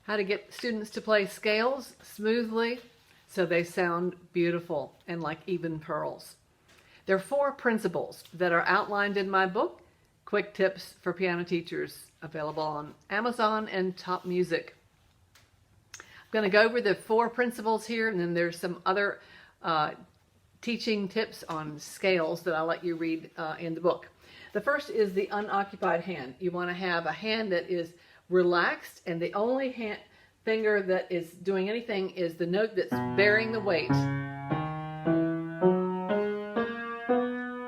how to get students to play scales smoothly so they sound beautiful and like even pearls. There are 4 principles that are outlined in my book, Quick Tips for Piano Teachers, available on Amazon and Top Music. I'm going to go over the 4 principles here, and then there's some other teaching tips on scales that I'll let you read in the book. The first is the unoccupied hand. You want to have a hand that is relaxed, and the only finger that is doing anything is the note that's bearing the weight.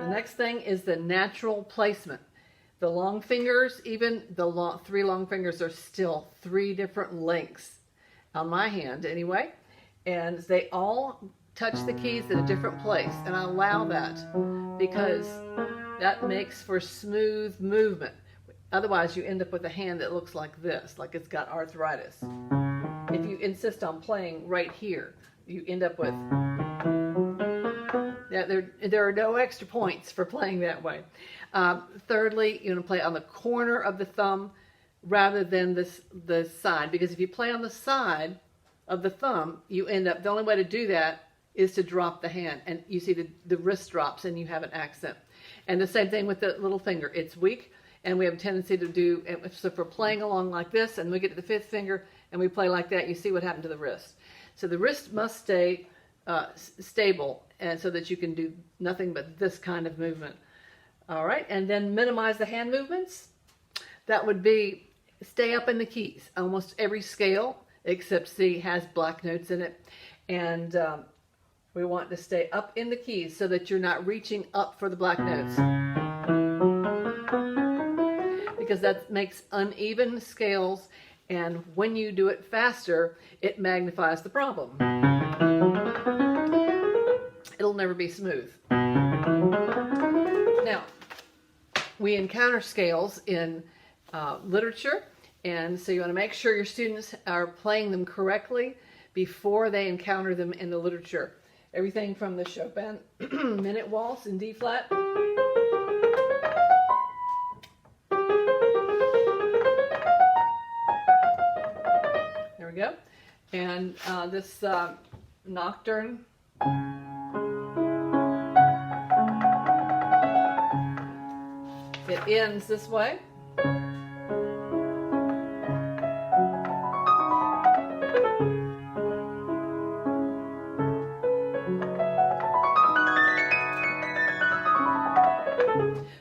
The next thing is the natural placement. The long fingers, even the 3 long fingers, are still 3 different lengths on my hand anyway, and they all touch the keys in a different place, and I allow that because that makes for smooth movement. Otherwise, you end up with a hand that looks like this, like it's got arthritis. If you insist on playing right here, you end up with... There are no extra points for playing that way. Thirdly, you want to play on the corner of the thumb rather than the side, because if you play on the side of the thumb, you end up... The only way to do that is to drop the hand, and you see the wrist drops and you have an accent. And the same thing with the little finger. It's weak, and we have a tendency to do... So if we're playing along like this and we get to the 5th finger and we play like that, you see what happened to the wrist. So the wrist must stay stable, and so that you can do nothing but this kind of movement. All right, and then minimize the hand movements. That would be stay up in the keys. Almost every scale except C has black notes in it, and we want to stay up in the keys so that you're not reaching up for the black notes, because that makes uneven scales, and when you do it faster, it magnifies the problem. It'll never be smooth. Now, we encounter scales in literature, and so you want to make sure your students are playing them correctly before they encounter them in the literature. Everything from the Chopin Minute Waltz in D flat there we go, and this Nocturne. It ends this way.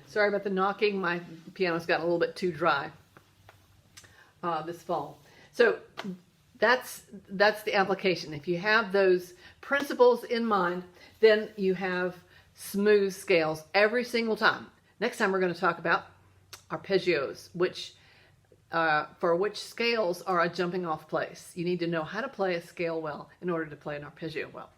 Sorry about the knocking. My piano's got a little bit too dry this fall. So that's the application. If you have those principles in mind, then you have smooth scales every single time. Next time we're going to talk about arpeggios, for which scales are a jumping off place. You need to know how to play a scale well in order to play an arpeggio well.